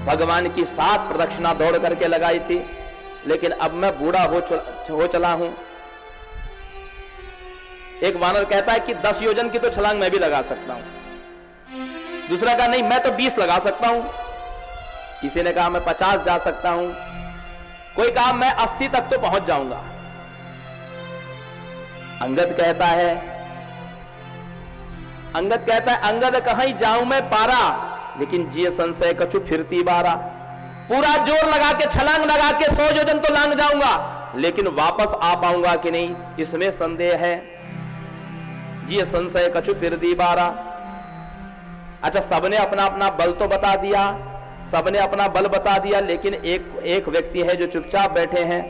भगवान की 7 प्रदक्षिणा दौड़ करके लगाई थी, लेकिन अब मैं बूढ़ा हो चला हूं। एक वानर कहता है कि 10 योजन की तो छलांग मैं भी लगा सकता हूं। दूसरा कहा नहीं, मैं तो 20 लगा सकता हूं। किसी ने कहा मैं 50 जा सकता हूं। कोई कहा मैं 80 तक तो पहुंच जाऊंगा। अंगद कहता है अंगद कहीं जाऊं मैं पारा, लेकिन जिय संशय कछु फिरती बारा। पूरा जोर लगा के छलांग लगा के 100 योजन तो लांग जाऊंगा, लेकिन वापस आ पाऊंगा कि नहीं, इसमें संदेह है। जिय संशय कछु फिरती बारा। अच्छा, सबने अपना अपना बल तो बता दिया, सबने अपना बल बता दिया, लेकिन एक व्यक्ति है जो चुपचाप बैठे हैं।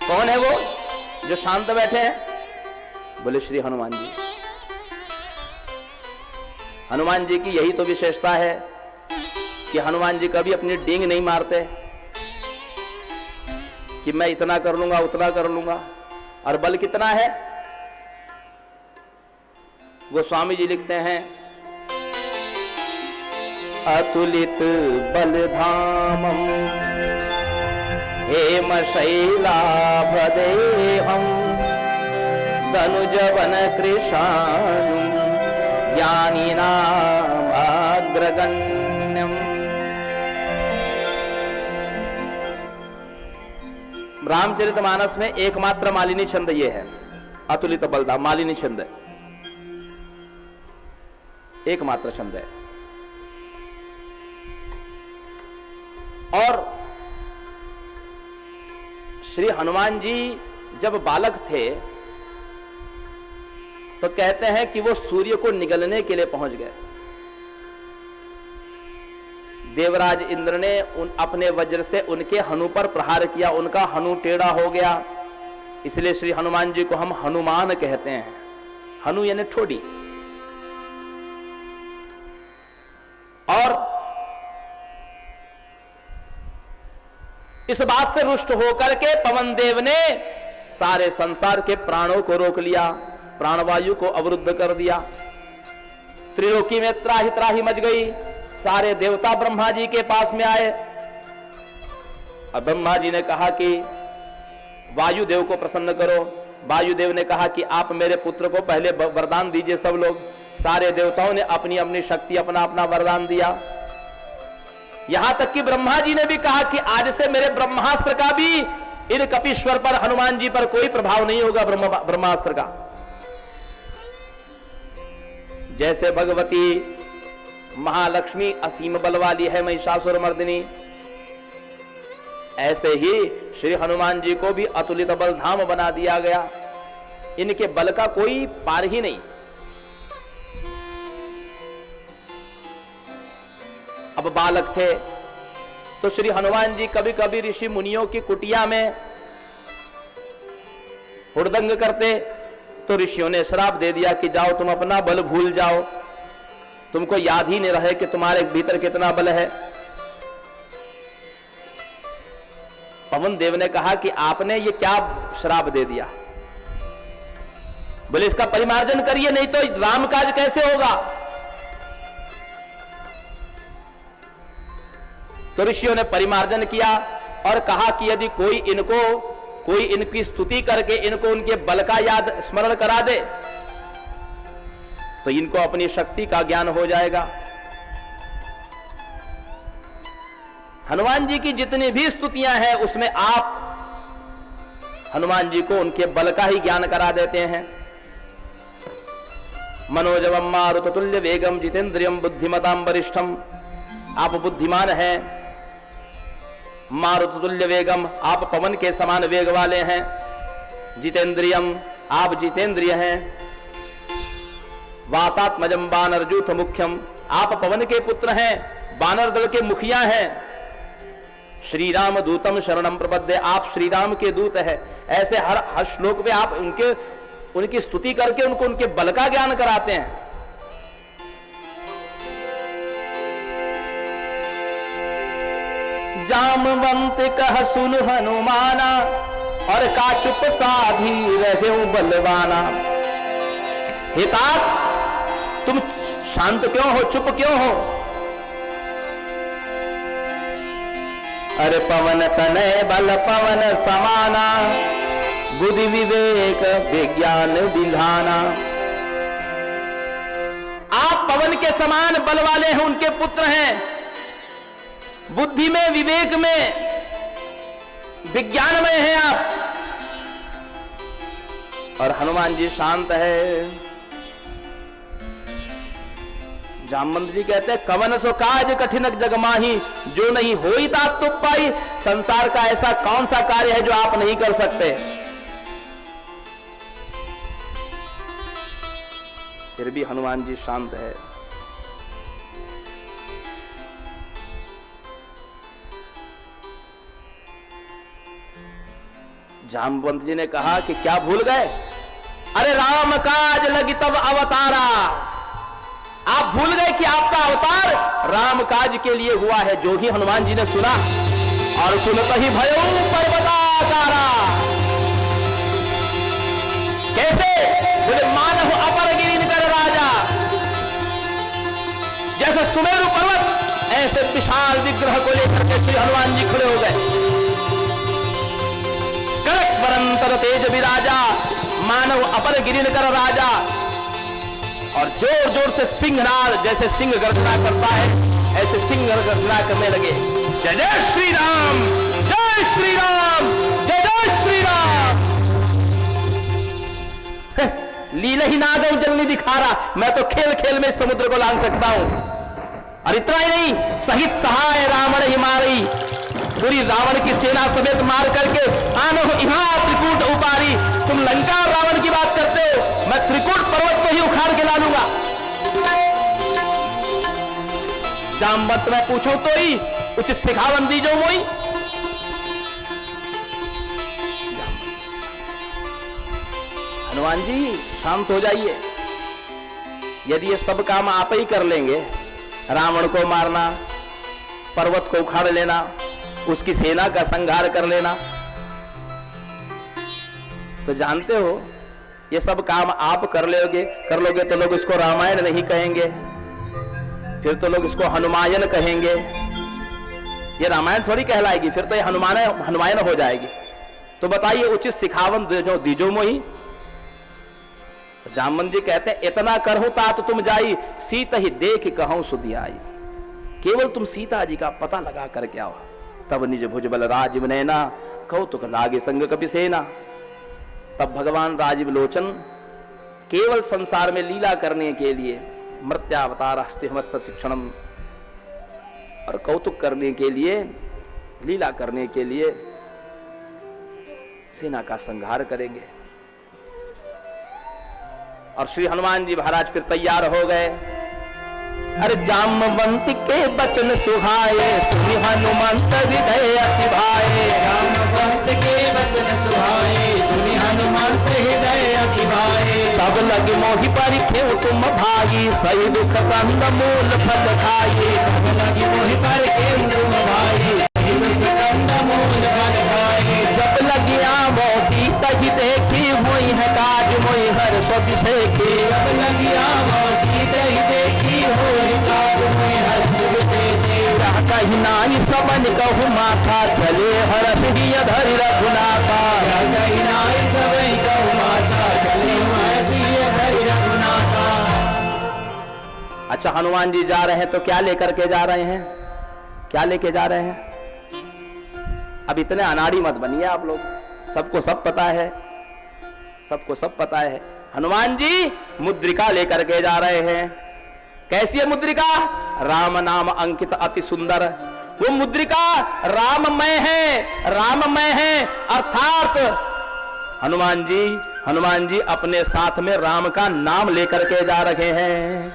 कौन है वो जो शांत बैठे हैं? बोले श्री हनुमान जी। हनुमान जी की यही तो विशेषता है कि हनुमान जी कभी अपनी डींग नहीं मारते कि मैं इतना कर लूंगा उतना कर लूंगा। और बल कितना है? गोस्वामी जी लिखते हैं, अतुलित बलधामम हेम शैलाभदेहम धनुजवन कृशानुम ज्ञानिनाम अग्रगण्यम। रामचरितमानस में एकमात्र मालिनी छंद ये है, अतुलित बलधाम मालिनी छंद है, एकमात्र छंद है। और श्री हनुमान जी जब बालक थे तो कहते हैं कि वो सूर्य को निगलने के लिए पहुंच गए। देवराज इंद्र ने अपने वज्र से उनके हनु पर प्रहार किया, उनका हनु टेढ़ा हो गया। इसलिए श्री हनुमान जी को हम हनुमान कहते हैं। हनु यानी ठोड़ी। और इस बात से रुष्ट होकर के पवन देव ने सारे संसार के प्राणों को रोक लिया, प्राणवायु को अवरुद्ध कर दिया। त्रिलोकी में त्राही त्राही मच गई। सारे देवता ब्रह्मा जी के पास में आए। अब ब्रह्मा जी ने कहा कि वायुदेव को प्रसन्न करो। वायुदेव ने कहा कि आप मेरे पुत्र को पहले वरदान दीजिए। सब लोग, सारे देवताओं ने अपनी अपनी शक्ति, अपना अपना वरदान दिया। यहां तक कि ब्रह्मा जी ने भी कहा कि आज से मेरे ब्रह्मास्त्र का भी इन कपीश्वर पर, हनुमान जी पर कोई प्रभाव नहीं होगा ब्रह्मास्त्र का। जैसे भगवती महालक्ष्मी असीम बल वाली है, महिषासुर मर्दिनी, ऐसे ही श्री हनुमान जी को भी अतुलित बल धाम बना दिया गया। इनके बल का कोई पार ही नहीं। अब बालक थे तो श्री हनुमान जी कभी कभी ऋषि मुनियों की कुटिया में हुड़दंग करते, तो ऋषियों ने श्राप दे दिया कि जाओ तुम अपना बल भूल जाओ, तुमको याद ही नहीं रहे कि तुम्हारे भीतर कितना बल है। पवन देव ने कहा कि आपने ये क्या श्राप दे दिया? बोले इसका परिमार्जन करिए, नहीं तो राम काज कैसे होगा। तो ऋषियों ने परिमार्जन किया और कहा कि यदि कोई इनकी स्तुति करके इनको उनके बल का याद स्मरण करा दे तो इनको अपनी शक्ति का ज्ञान हो जाएगा। हनुमान जी की जितनी भी स्तुतियां हैं उसमें आप हनुमान जी को उनके बल का ही ज्ञान करा देते हैं। मनोजवम मारुततुल्य वेगम जितेंद्रियम बुद्धिमताम वरिष्ठम। आप बुद्धिमान हैं। मारुततुल्य वेगम, आप पवन के समान वेग वाले हैं। जितेंद्रियम, आप जितेंद्रिय हैं। वातात्मजम बानरजूथ मुख्यम, आप पवन के पुत्र हैं, बानर दल के मुखिया हैं। श्री राम दूतम शरणम प्रपद्ये, आप श्री राम के दूत हैं। ऐसे हर श्लोक में आप उनकी स्तुति करके उनको उनके बल का ज्ञान कराते हैं। जामवंत कह सुन हनुमाना, और काशुप साधी रहे बलवाना। हे तात, तुम शांत क्यों हो, चुप क्यों हो? अरे पवन तनय बल पवन समाना, बुद्धि विवेक विज्ञान विधाना। आप पवन के समान बल वाले हैं, उनके पुत्र हैं, बुद्धि में, विवेक में, विज्ञान में हैं आप। और हनुमान जी शांत है। जामवंत जी कहते हैं, कवन सो काज कठिनक जग माही, जो नहीं होई तात तुम पाई। संसार का ऐसा कौन सा कार्य है जो आप नहीं कर सकते? फिर भी हनुमान जी शांत है। जामवंत जी ने कहा कि क्या भूल गए? अरे राम काज लगी तब अवतारा। आप भूल गए कि आपका अवतार राम काज के लिए हुआ है। जो ही हनुमान जी ने सुना, और सुनत ही भयो पर्वताकारा। कैसे? बोले मानव अपर गिरिन कर राजा। जैसे सुमेरु पर्वत, ऐसे विशाल विग्रह को लेकर के श्री हनुमान जी खड़े हो गए। वरंतर तेज विराजा, मानव अपर गिरिन कर राजा। और जोर जोर से सिंहनाद, जैसे सिंह गर्जना करता है, ऐसे सिंह गर्जना करने लगे। जय जय श्री राम, जय श्री राम, जय जय श्री राम। लीला ही नागव जलनी दिखा रहा, मैं तो खेल खेल में समुद्र को लांग सकता हूं। और इतना ही नहीं, सहित सहाय रावण ही मारी। पूरी रावण की सेना समेत मार करके आनो यहाँ त्रिकूट उपारी। तुम लंका और रावण की बात करते हो, मैं त्रिकूट पर्वत को ही उखाड़ के ला लूंगा। जामवंत मैं पूछूं तो ही उचित सिखावन दीजो मोई। हनुमान जी शांत हो जाइए। यदि ये सब काम आप ही कर लेंगे, रावण को मारना, पर्वत को उखाड़ लेना, उसकी सेना का संहार कर लेना, तो जानते हो ये सब काम आप कर लोगे तो लोग इसको रामायण नहीं कहेंगे, फिर तो लोग इसको हनुमायन कहेंगे। ये रामायण थोड़ी कहलाएगी, फिर तो ये हनुमायन हो जाएगी। तो बताइए, उचित सिखावन दीजो मोही। जामवंत जी कहते हैं, इतना करहु तात तुम जाई, सीता ही देख कहूं सुधि आई। केवल तुम सीता जी का पता लगा करके आओ। तब निज भुजबल राजीव नैना, कौतुक लागे संग कपि सेना। तब भगवान राजीव लोचन केवल संसार में लीला करने के लिए, मर्त्यावतार हस्ति हमत्स शिक्षणम, और कौतुक करने के लिए, लीला करने के लिए सेना का संहार करेंगे। और श्री हनुमान जी महाराज फिर तैयार हो गए। अरे जामवंत के बचन सुहाए, सुनि हनुमंत हृदय अति भाए। जामवंत के बचन सुहाए, सुनि हनुमंत हृदय अति भाए। तब लग मोहि परिखे तुम भाई, सही दुख कंद मूल फल खाए। तब लग मोहि परिखे तुम भाई, सही दुख कंद मूल फल खाए। जब लगिया मोही तही देखी, मोहि है काज मोहि हर सब देखी। जब लगिया मोही तही देखी, होई काज मोहि हर सब देखी। कही नाई सबन कहु माथा, चले हरष ही धरि रघुनाथा। कही नाई सबन कहु माथा, चले हरष ही धरि रघुनाथा। अच्छा, हनुमान जी जा रहे हैं तो क्या लेकर के जा रहे हैं? क्या लेके जा रहे हैं? अब इतने अनाड़ी मत बनिए आप लोग, सबको सब पता है, सबको सब पता है। हनुमान जी मुद्रिका लेकर के जा रहे हैं। कैसी है मुद्रिका? राम नाम अंकित अति सुंदर। वो मुद्रिका राममय है, राममय है। अर्थात हनुमान जी अपने साथ में राम का नाम लेकर के जा रहे हैं।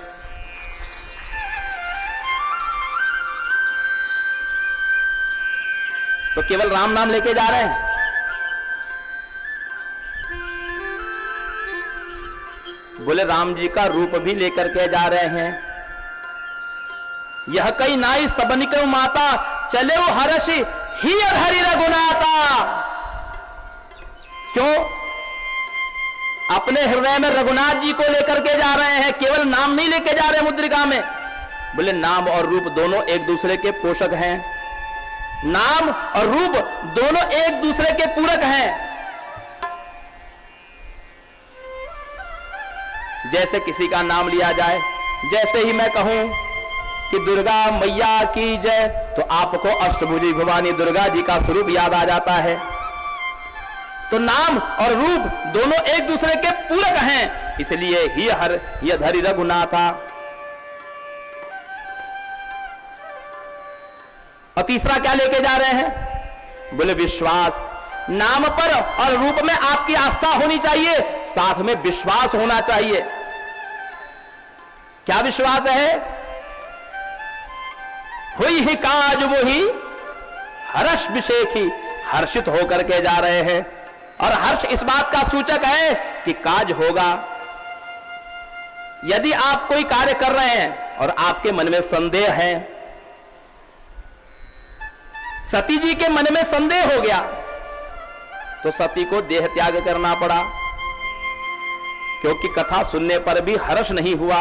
तो केवल राम नाम लेके जा रहे हैं? बोले राम जी का रूप भी लेकर के जा रहे हैं। यह कई नाई सबनिक माता, चले वो हर्ष ही अधरि रघुनाथा। क्यों? अपने हृदय में रघुनाथ जी को लेकर के जा रहे हैं, केवल नाम नहीं लेके जा रहे मुद्रिका में। बोले नाम और रूप दोनों एक दूसरे के पोषक हैं, नाम और रूप दोनों एक दूसरे के पूरक हैं। जैसे किसी का नाम लिया जाए, जैसे ही मैं कहूं कि दुर्गा मैया की जय, तो आपको अष्टभुजी भवानी दुर्गा जी का स्वरूप याद आ जाता है। तो नाम और रूप दोनों एक दूसरे के पूरक हैं, इसलिए ही धरि रघुनाथा। और तीसरा क्या लेके जा रहे हैं? बोले विश्वास। नाम पर और रूप में आपकी आस्था होनी चाहिए, साथ में विश्वास होना चाहिए। क्या विश्वास है? हुई ही काज वो ही हर्ष विशेखी, हर्षित होकर के जा रहे हैं। और हर्ष इस बात का सूचक है कि काज होगा। यदि आप कोई कार्य कर रहे हैं और आपके मन में संदेह है, सती जी के मन में संदेह हो गया तो सती को देह त्याग करना पड़ा, क्योंकि कथा सुनने पर भी हर्ष नहीं हुआ।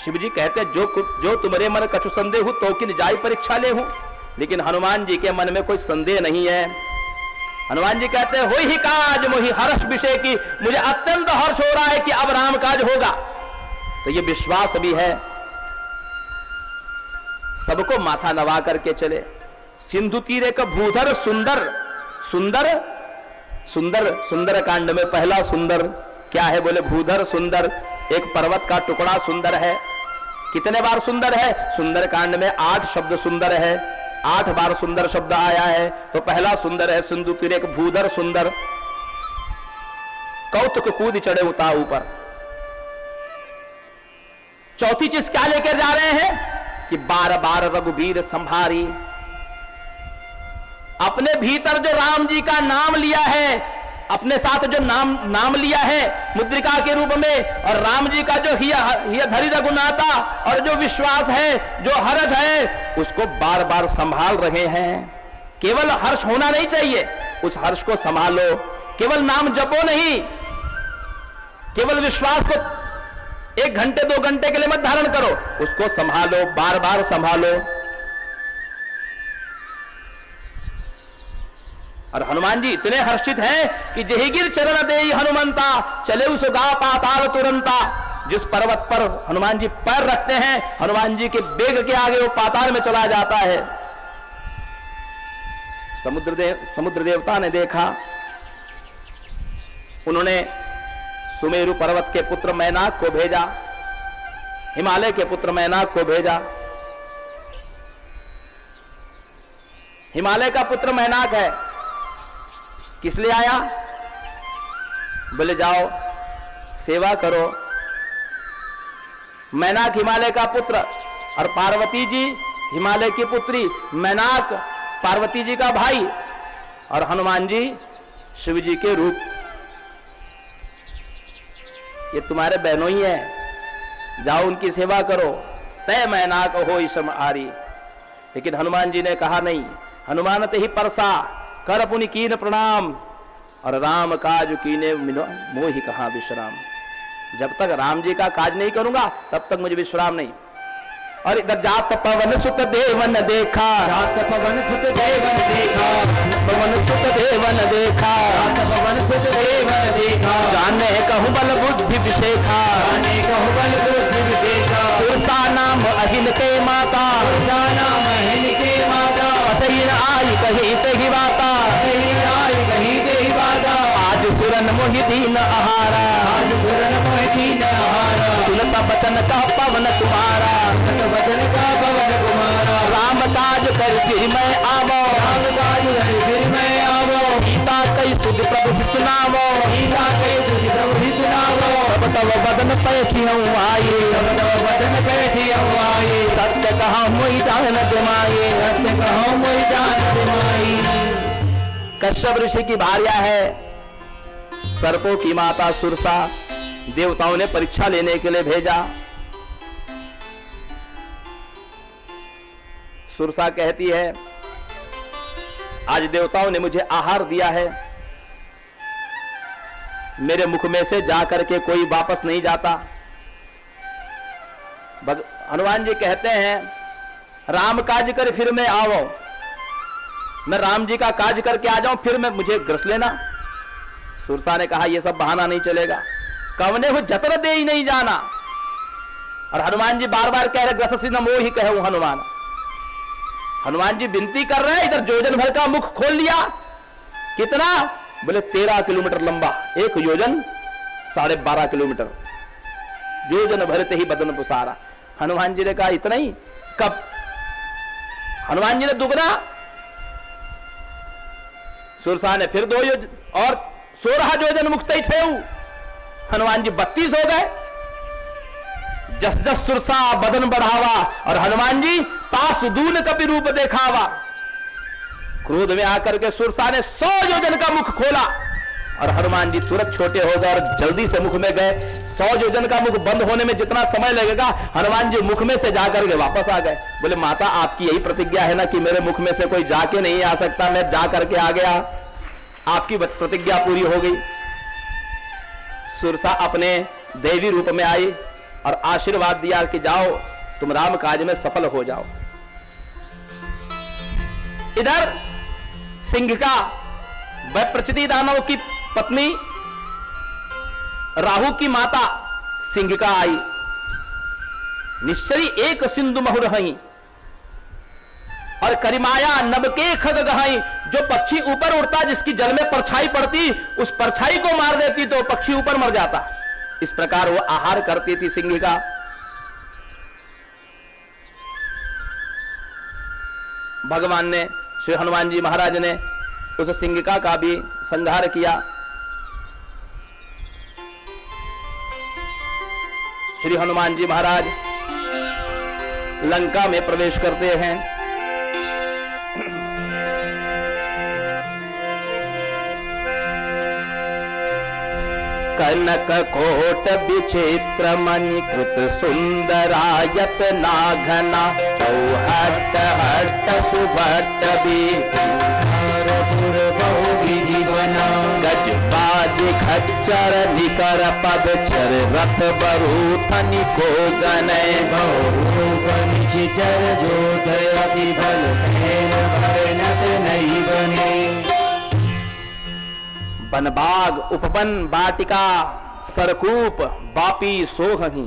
शिव जी कहते जो तुम्हारे मन कछु संदेह हो तो कि जाई परीक्षा ले हूं, लेकिन हनुमान जी के मन में कोई संदेह नहीं है। हनुमान जी कहते हैं होई ही काज मोहि हर्ष विषय की, मुझे अत्यंत हर्ष हो रहा है कि अब राम काज होगा। तो ये विश्वास भी है। सबको माथा नवा करके चले। सिंधु तीर एक भूधर सुंदर, सुंदर सुंदर सुंदर कांड में पहला सुंदर क्या है? बोले भूधर सुंदर। एक पर्वत का टुकड़ा सुंदर है। कितने बार सुंदर है? सुंदर कांड में 8 शब्द सुंदर है, 8 बार सुंदर शब्द आया है। तो पहला सुंदर है सिंधु तीर एक भूधर सुंदर। कौतुक कूद चढ़े उता ऊपर। चौथी चीज क्या लेकर जा रहे हैं? कि बार बार रघुवीर संभारी। अपने भीतर जो राम जी का नाम लिया है, अपने साथ जो नाम लिया है मुद्रिका के रूप में, और राम जी का जो हिय धरि रघुनाथा और जो विश्वास है, जो हर्ष है, उसको बार बार संभाल रहे हैं। केवल हर्ष होना नहीं चाहिए, उस हर्ष को संभालो। केवल नाम जपो नहीं, केवल विश्वास को 1 घंटे 2 घंटे के लिए मत धारण करो, उसको संभालो, बार बार संभालो। और हनुमान जी इतने हर्षित हैं कि जहिगिर चरण देई हनुमंता, चले उस गा पाताल तुरंता। जिस पर्वत पर हनुमान जी पैर रखते हैं, हनुमान जी के वेग के आगे वो पाताल में चला जाता है। समुद्र देवता ने देखा, उन्होंने सुमेरु पर्वत के पुत्र मैनाक को भेजा, हिमालय के पुत्र मैनाक को भेजा। हिमालय का पुत्र मैनाक है, किस लिए आया? बोले जाओ सेवा करो। मैनाक हिमालय का पुत्र और पार्वती जी हिमालय की पुत्री। मैनाक पार्वती जी का भाई और हनुमान जी शिव जी के रूप। ये तुम्हारे बहनों ही हैं, जाओ उनकी सेवा करो। तय मैनाक हो सम आरी। लेकिन हनुमान जी ने कहा नहीं, हनुमानत ही परसा कर पुनि कीन प्रणाम, और राम काज कीने मोहि कहां विश्राम। जब तक राम जी का काज नहीं करूंगा तब तक मुझे विश्राम नहीं। और इधर जात पवन सुत देवन देखा, जात पवन सुत देवन देखा, पवन सुत देवन देखा, जात पवन सुत देवन देखा। जाने कहूं बल बुद्धि विशेखा, जाने कहूं बल बुद्धि विशेखा। तुलसा नाम अहिन के माता, तुलसा नाम अहिन के माता। अतहीन आई कही तेहि बाता, अतहीन आई कही तेहि बाता। आज सुरन मोहि दीन आहारा, आज सुरन मोहि दीन आहारा। सुनता बचन का पवन तुम्हारा, सुनत बचन का पवन तुम्हारा। राम काज कर फिर मैं आवो, राम काज कर फिर मैं आवो। गीता कई सुध प्रभु सुनावो, गीता कई सुध प्रभु सुनावो। तब तब बदन पैसी आई, तब तब बचन पैसी आई। सत्य कहा मोहि जान दिमाई, सत्य कहो मोहि जान दिमाई। कश्यप ऋषि की भार्या है, सर्पों की माता सुरसा। देवताओं ने परीक्षा लेने के लिए भेजा। सुरसा कहती है आज देवताओं ने मुझे आहार दिया है, मेरे मुख में से जाकर के कोई वापस नहीं जाता। हनुमान जी कहते हैं, राम काज कर फिर मैं आओ, मैं राम जी का काज करके आ जाऊं फिर मैं मुझे ग्रस लेना। सुरसा ने कहा, यह सब बहाना नहीं चलेगा, कवने हो जतर दे ही नहीं जाना। और हनुमान जी बार बार कह रहे, ग्रससी न मोह ही कहूं हनुमान। हनुमान जी विनती कर रहे हैं, इधर योजन भर का मुख खोल लिया। कितना? बोले 13 किलोमीटर लंबा, एक योजन 12.5 किलोमीटर, योजन भरते ही बदन पुसारा। हनुमान जी ने कहा, इतना ही? कब? हनुमान जी ने दुगना। सुरसा ने फिर 2 योजन और 16 योजन मुक्त ही थे। हनुमान जी 32 हो गए। जस जस सुरसा बदन बढ़ावा, और हनुमान जी तास दून कपि रूप देखावा। क्रोध में आकर के सुरसा ने 100 योजन का मुख खोला और हनुमान जी तुरंत छोटे हो गए और जल्दी से मुख में गए। 100 योजन का मुख बंद होने में जितना समय लगेगा, हनुमान जी मुख में से जाकर के वापस आ गए। बोले, माता आपकी यही प्रतिज्ञा है ना कि मेरे मुख में से कोई जाके नहीं आ सकता, मैं जा करके आ गया, आपकी प्रतिज्ञा पूरी हो गई। सुरसा अपने देवी रूप में आई और आशीर्वाद दिया कि जाओ तुम राम काज में सफल हो जाओ। इधर सिंहिका, वह प्रचुति दानव की पत्नी राहु की माता सिंहिका आई। निश्चरी एक सिंधु महु रही और करिमाया नभ के खग गहाई। जो पक्षी ऊपर उड़ता, जिसकी जल में परछाई पड़ती, उस परछाई को मार देती तो पक्षी ऊपर मर जाता। इस प्रकार वो आहार करती थी सिंहिका। भगवान ने, श्री हनुमान जी महाराज ने उस सिंहिका का भी संहार किया। श्री हनुमान जी महाराज लंका में प्रवेश करते हैं। कनक कोट विचित्र मणिकृत सुंदरायत नाघना, चौहट हट सुभट विधि बना। गजबाज खच्चर निकर पद चर रथ बरूथनि को गनय। निचर जोत अति बल सेन भरनत नहीं बने। बनबाग उपवन बाटिका सरकूप बापी सोहहि,